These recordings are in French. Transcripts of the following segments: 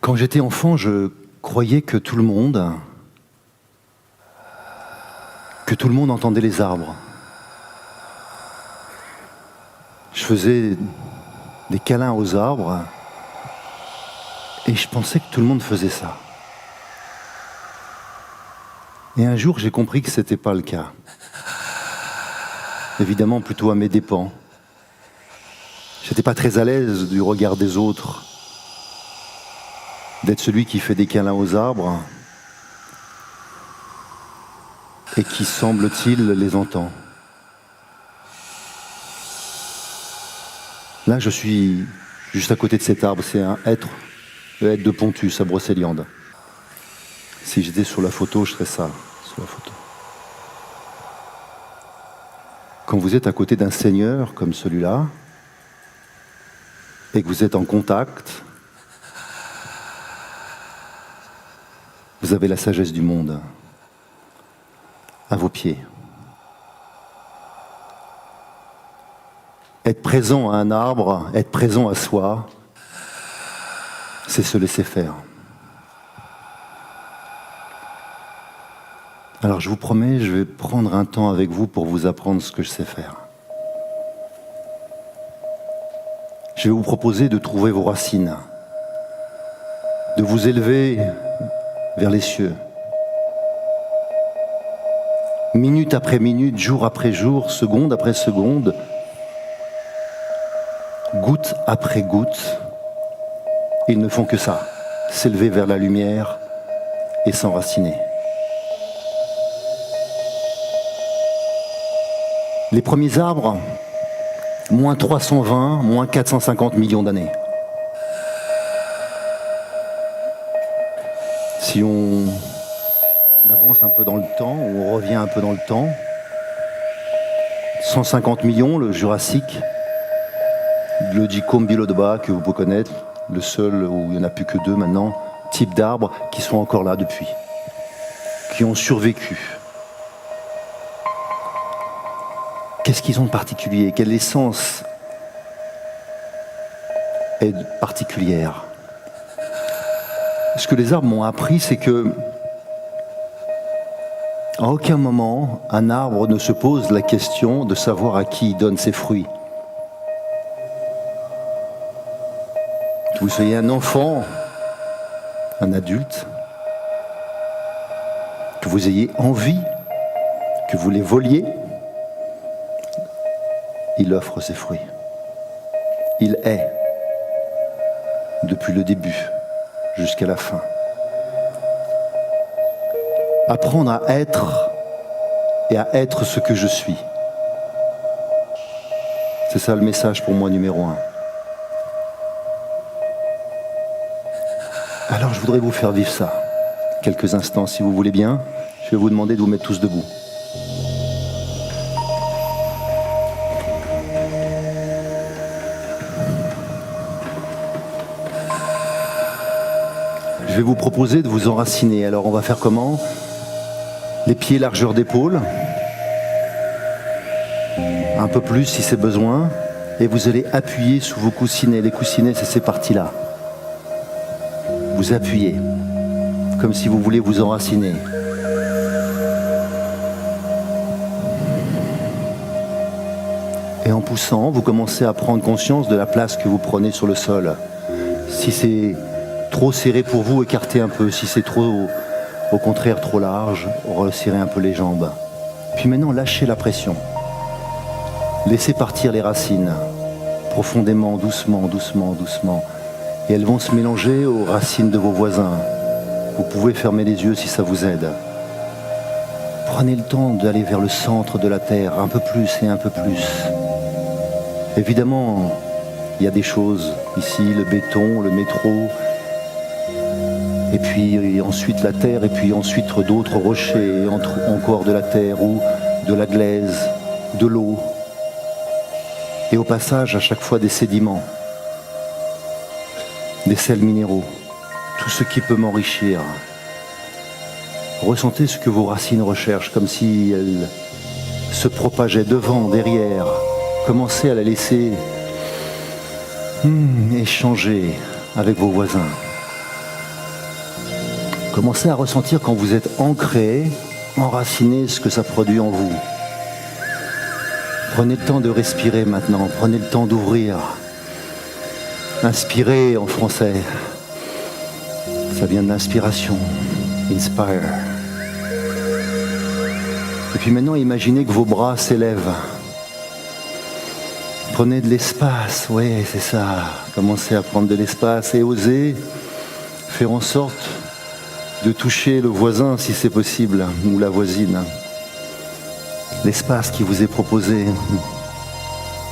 Quand j'étais enfant, je croyais que tout le monde entendait les arbres. Je faisais des câlins aux arbres et je pensais que tout le monde faisait ça. Et un jour, j'ai compris que ce n'était pas le cas. Évidemment, plutôt à mes dépens. J'étais pas très à l'aise du regard des autres, d'être celui qui fait des câlins aux arbres et qui, semble-t-il, les entend. Là, je suis juste à côté de cet arbre, c'est le hêtre de Pontus à Brocéliande. Si j'étais sur la photo, je serais ça, sur la photo. Quand vous êtes à côté d'un seigneur comme celui-là, et que vous êtes en contact, vous avez la sagesse du monde à vos pieds. Être présent à un arbre, être présent à soi, c'est se laisser faire. Alors je vous promets, je vais prendre un temps avec vous pour vous apprendre ce que je sais faire. Je vais vous proposer de trouver vos racines, de vous élever vers les cieux. Minute après minute, jour après jour, seconde après seconde, goutte après goutte, ils ne font que ça, s'élever vers la lumière et s'enraciner. Les premiers arbres, moins 320, moins 450 millions d'années. Si on avance un peu dans le temps, ou on revient un peu dans le temps, 150 millions, le Jurassique, le Dicom biloba que vous pouvez connaître, le seul où il n'y en a plus que 2 maintenant, type d'arbres qui sont encore là depuis, qui ont survécu. Qu'est-ce qu'ils ont de particulier? Quelle essence est particulière? Ce que les arbres m'ont appris, c'est que à aucun moment, un arbre ne se pose la question de savoir à qui il donne ses fruits. Que vous soyez un enfant, un adulte, que vous ayez envie, que vous les voliez, il offre ses fruits. Il est, depuis le début jusqu'à la fin. Apprendre à être et à être ce que je suis. C'est ça le message pour moi numéro 1. Alors je voudrais vous faire vivre ça. Quelques instants, si vous voulez bien. Je vais vous demander de vous mettre tous debout. Je vais vous proposer de vous enraciner. Alors on va faire comment? Les pieds largeur d'épaule. Un peu plus si c'est besoin. Et vous allez appuyer sous vos coussinets. Les coussinets, c'est ces parties-là. Vous appuyez. Comme si vous voulez vous enraciner. Et en poussant, vous commencez à prendre conscience de la place que vous prenez sur le sol. Si c'est trop serré pour vous, écartez un peu. Si c'est trop, au contraire, trop large, resserrez un peu les jambes. Puis maintenant, lâchez la pression. Laissez partir les racines, profondément, doucement, doucement, doucement. Et elles vont se mélanger aux racines de vos voisins. Vous pouvez fermer les yeux si ça vous aide. Prenez le temps d'aller vers le centre de la Terre, un peu plus et un peu plus. Évidemment, il y a des choses ici, le béton, le métro, et puis ensuite la terre, et puis ensuite d'autres rochers, encore de la terre ou de la glaise, de l'eau. Et au passage, à chaque fois, des sédiments, des sels minéraux, tout ce qui peut m'enrichir. Ressentez ce que vos racines recherchent, comme si elles se propageaient devant, derrière. Commencez à la laisser échanger avec vos voisins. Commencez à ressentir quand vous êtes ancré, enraciné, ce que ça produit en vous. Prenez le temps de respirer maintenant, prenez le temps d'ouvrir. Inspirez en français. Ça vient de l'inspiration. Inspire. Et puis maintenant, imaginez que vos bras s'élèvent. Prenez de l'espace, oui, c'est ça. Commencez à prendre de l'espace et osez faire en sorte de toucher le voisin si c'est possible, ou la voisine. L'espace qui vous est proposé,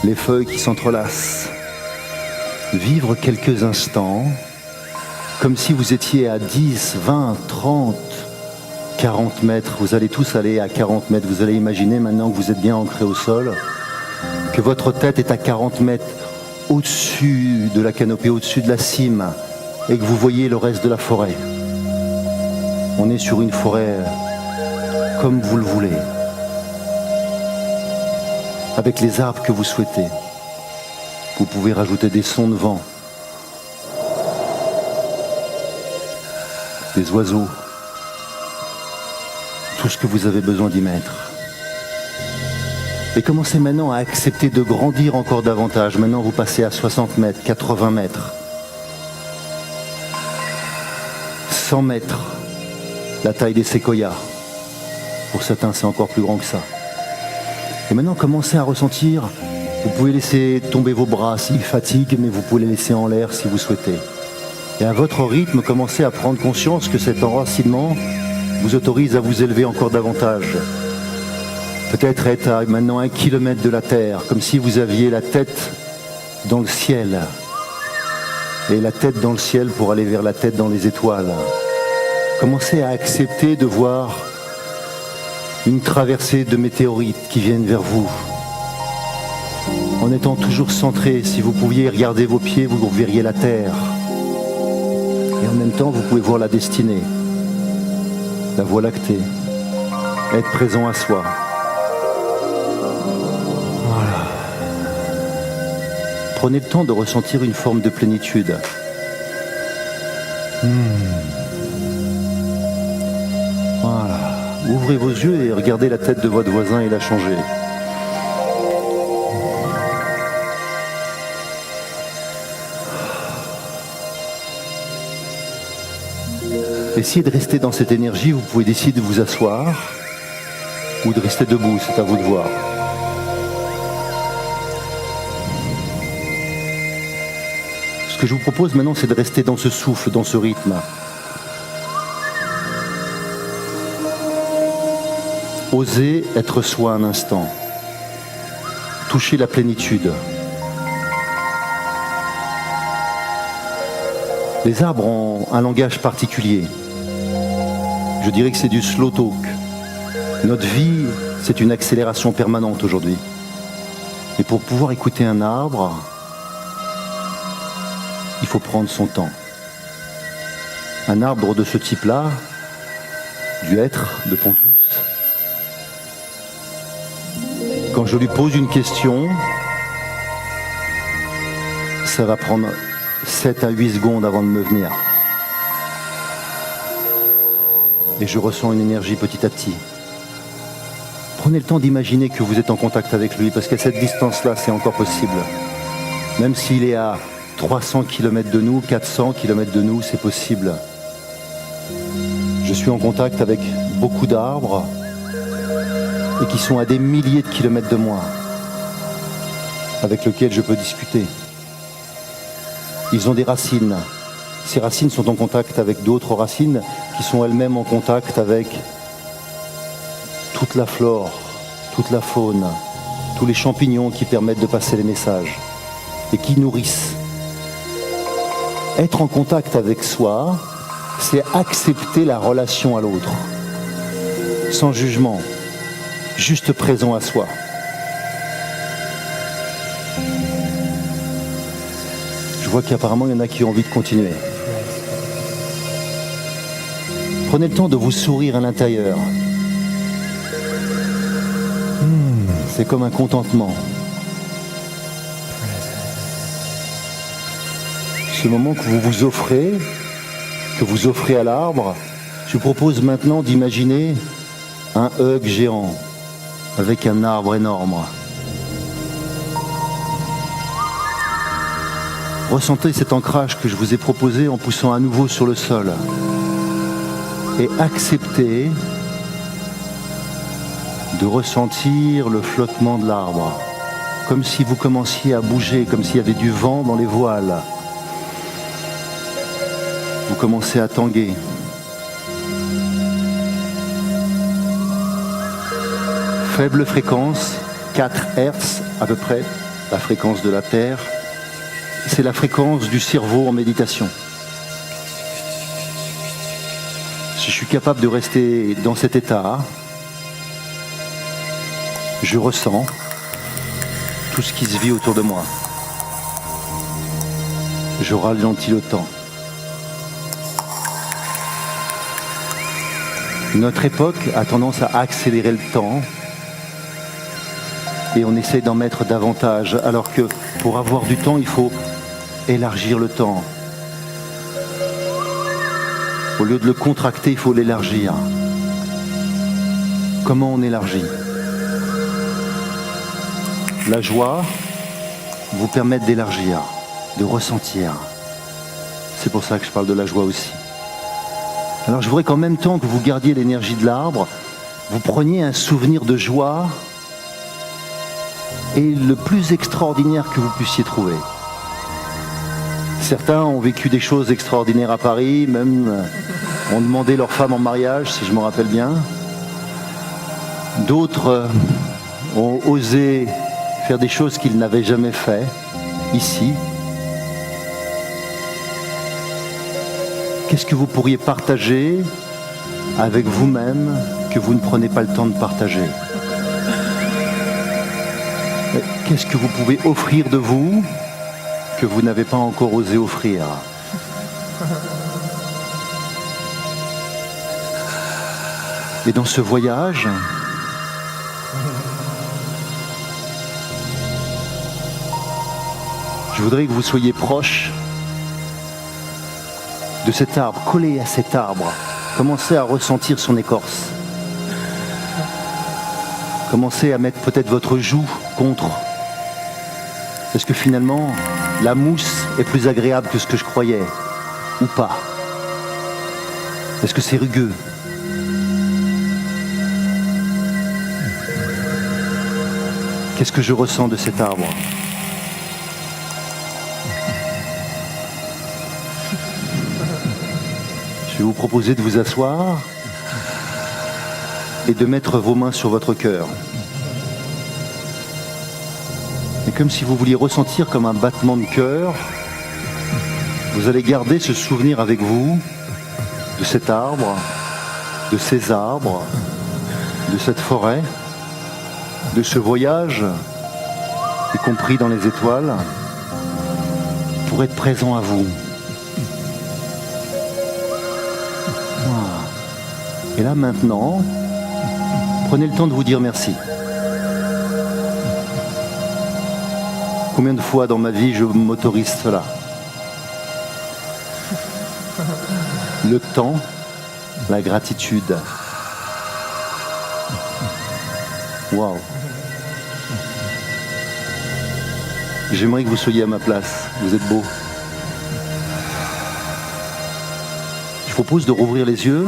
les feuilles qui s'entrelacent. Vivre quelques instants comme si vous étiez à 10, 20, 30, 40 mètres. Vous allez tous aller à 40 mètres. Vous allez imaginer maintenant que vous êtes bien ancré au sol, que votre tête est à 40 mètres au-dessus de la canopée, au-dessus de la cime, et que vous voyez le reste de la forêt. On est sur une forêt comme vous le voulez, avec les arbres que vous souhaitez. Vous pouvez rajouter des sons de vent, des oiseaux, tout ce que vous avez besoin d'y mettre. Et commencez maintenant à accepter de grandir encore davantage. Maintenant, vous passez à 60 mètres, 80 mètres, 100 mètres. La taille des séquoias. Pour certains, c'est encore plus grand que ça. Et maintenant, commencez à ressentir. Vous pouvez laisser tomber vos bras s'ils fatiguent, mais vous pouvez les laisser en l'air si vous souhaitez. Et à votre rythme, commencez à prendre conscience que cet enracinement vous autorise à vous élever encore davantage. Peut-être être à maintenant 1 kilomètre de la terre, comme si vous aviez la tête dans le ciel. Et la tête dans le ciel pour aller vers la tête dans les étoiles. Commencez à accepter de voir une traversée de météorites qui viennent vers vous. En étant toujours centré, si vous pouviez regarder vos pieds, vous verriez la terre. Et en même temps, vous pouvez voir la destinée, la voie lactée, être présent à soi. Voilà. Prenez le temps de ressentir une forme de plénitude. Voilà. Ouvrez vos yeux et regardez la tête de votre voisin et la changez. Essayez de rester dans cette énergie. Vous pouvez décider de vous asseoir ou de rester debout, c'est à vous de voir. Ce que je vous propose maintenant, c'est de rester dans ce souffle, dans ce rythme. Osez être soi un instant. Touchez la plénitude. Les arbres ont un langage particulier. Je dirais que c'est du slow talk. Notre vie, c'est une accélération permanente aujourd'hui. Et pour pouvoir écouter un arbre, il faut prendre son temps. Un arbre de ce type-là, du hêtre de Pontus, quand je lui pose une question, ça va prendre 7 à 8 secondes avant de me venir. Et je ressens une énergie petit à petit. Prenez le temps d'imaginer que vous êtes en contact avec lui, parce qu'à cette distance-là, c'est encore possible. Même s'il est à 300 km de nous, 400 km de nous, c'est possible. Je suis en contact avec beaucoup d'arbres et qui sont à des milliers de kilomètres de moi, avec lesquels je peux discuter. Ils ont des racines. Ces racines sont en contact avec d'autres racines qui sont elles-mêmes en contact avec toute la flore, toute la faune, tous les champignons qui permettent de passer les messages et qui nourrissent. Être en contact avec soi, c'est accepter la relation à l'autre, sans jugement, juste présent à soi. Je vois qu'apparemment, il y en a qui ont envie de continuer. Prenez le temps de vous sourire à l'intérieur. C'est comme un contentement. Ce moment que vous vous offrez à l'arbre, Je vous propose maintenant d'imaginer un hug géant avec un arbre énorme. Ressentez cet ancrage que je vous ai proposé en poussant à nouveau sur le sol. Et acceptez de ressentir le flottement de l'arbre, comme si vous commenciez à bouger, comme s'il y avait du vent dans les voiles. Vous commencez à tanguer. Faible fréquence, 4 Hz à peu près, la fréquence de la Terre. C'est la fréquence du cerveau en méditation. Si je suis capable de rester dans cet état, je ressens tout ce qui se vit autour de moi. Je ralentis le temps. Notre époque a tendance à accélérer le temps et on essaie d'en mettre davantage, alors que pour avoir du temps, il faut élargir le temps. Au lieu de le contracter, il faut l'élargir. Comment on élargit ? La joie vous permet d'élargir, de ressentir. C'est pour ça que je parle de la joie aussi. Alors je voudrais qu'en même temps que vous gardiez l'énergie de l'arbre, vous preniez un souvenir de joie et le plus extraordinaire que vous puissiez trouver. Certains ont vécu des choses extraordinaires à Paris, même ont demandé leur femme en mariage, si je me rappelle bien. D'autres ont osé faire des choses qu'ils n'avaient jamais fait ici. Qu'est-ce que vous pourriez partager avec vous-même que vous ne prenez pas le temps de partager ? Qu'est-ce que vous pouvez offrir de vous que vous n'avez pas encore osé offrir ? Et dans ce voyage, je voudrais que vous soyez proche de cet arbre, collé à cet arbre. Commencez à ressentir son écorce. Commencez à mettre peut-être votre joue contre. Est-ce que finalement, la mousse est plus agréable que ce que je croyais ? Ou pas ? Est-ce que c'est rugueux ? Qu'est-ce que je ressens de cet arbre ? Je vais vous proposer de vous asseoir et de mettre vos mains sur votre cœur. Et comme si vous vouliez ressentir comme un battement de cœur, vous allez garder ce souvenir avec vous de cet arbre, de ces arbres, de cette forêt, de ce voyage, y compris dans les étoiles, pour être présent à vous. Et là maintenant, prenez le temps de vous dire merci. Combien de fois dans ma vie je m'autorise cela ? Le temps, la gratitude. Waouh. J'aimerais que vous soyez à ma place. Vous êtes beau. Je vous propose de rouvrir les yeux,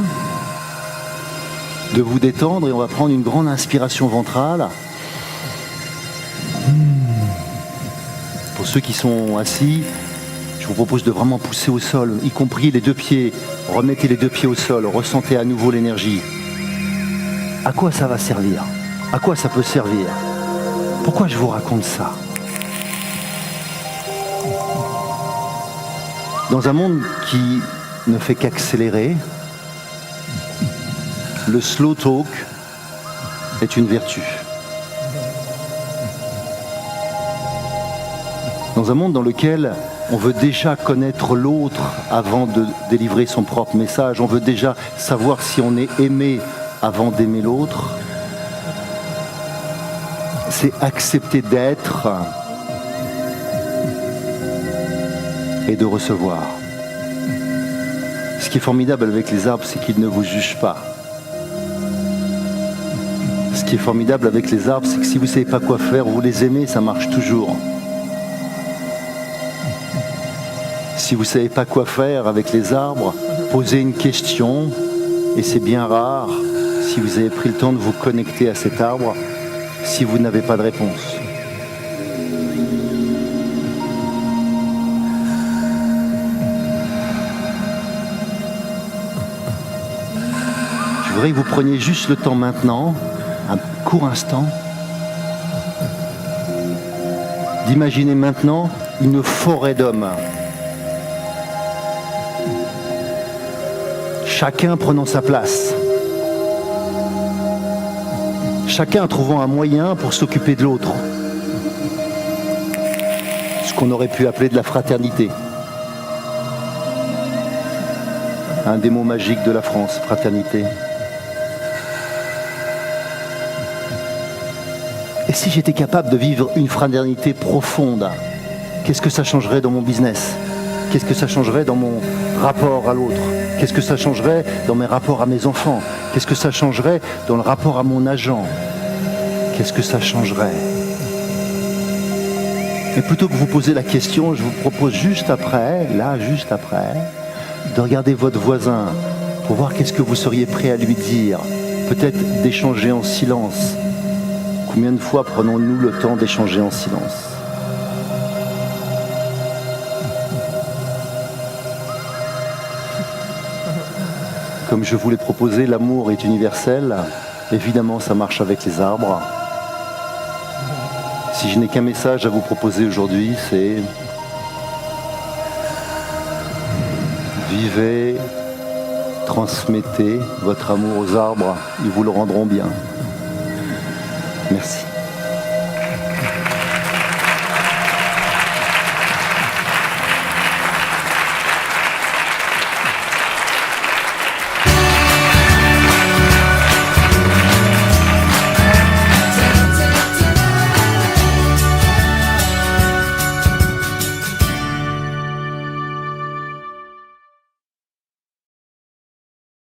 de vous détendre et on va prendre une grande inspiration ventrale. Pour ceux qui sont assis, je vous propose de vraiment pousser au sol, y compris les deux pieds. Remettez les deux pieds au sol, ressentez à nouveau l'énergie. À quoi ça va servir ? À quoi ça peut servir ? Pourquoi je vous raconte ça ? Dans un monde qui ne fait qu'accélérer, le slow talk est une vertu. Dans un monde dans lequel on veut déjà connaître l'autre avant de délivrer son propre message, on veut déjà savoir si on est aimé avant d'aimer l'autre, c'est accepter d'être et de recevoir. Ce qui est formidable avec les arbres, c'est qu'ils ne vous jugent pas. Ce qui est formidable avec les arbres, c'est que si vous ne savez pas quoi faire, vous les aimez, ça marche toujours. Si vous ne savez pas quoi faire avec les arbres, posez une question, et c'est bien rare, si vous avez pris le temps de vous connecter à cet arbre, si vous n'avez pas de réponse. Je voudrais que vous preniez juste le temps maintenant, un court instant, d'imaginer maintenant une forêt d'hommes. Chacun prenant sa place. Chacun trouvant un moyen pour s'occuper de l'autre. Ce qu'on aurait pu appeler de la fraternité. Un des mots magiques de la France, fraternité. Et si j'étais capable de vivre une fraternité profonde, qu'est-ce que ça changerait dans mon business? Qu'est-ce que ça changerait dans mon rapport à l'autre? Qu'est-ce que ça changerait dans mes rapports à mes enfants? Qu'est-ce que ça changerait dans le rapport à mon agent? Qu'est-ce que ça changerait? Et plutôt que vous poser la question, je vous propose juste après, de regarder votre voisin pour voir qu'est-ce que vous seriez prêt à lui dire. Peut-être d'échanger en silence. Combien de fois prenons-nous le temps d'échanger en silence? Comme je vous l'ai proposé, l'amour est universel. Évidemment, ça marche avec les arbres. Si je n'ai qu'un message à vous proposer aujourd'hui, c'est vivez, transmettez votre amour aux arbres, ils vous le rendront bien. Merci.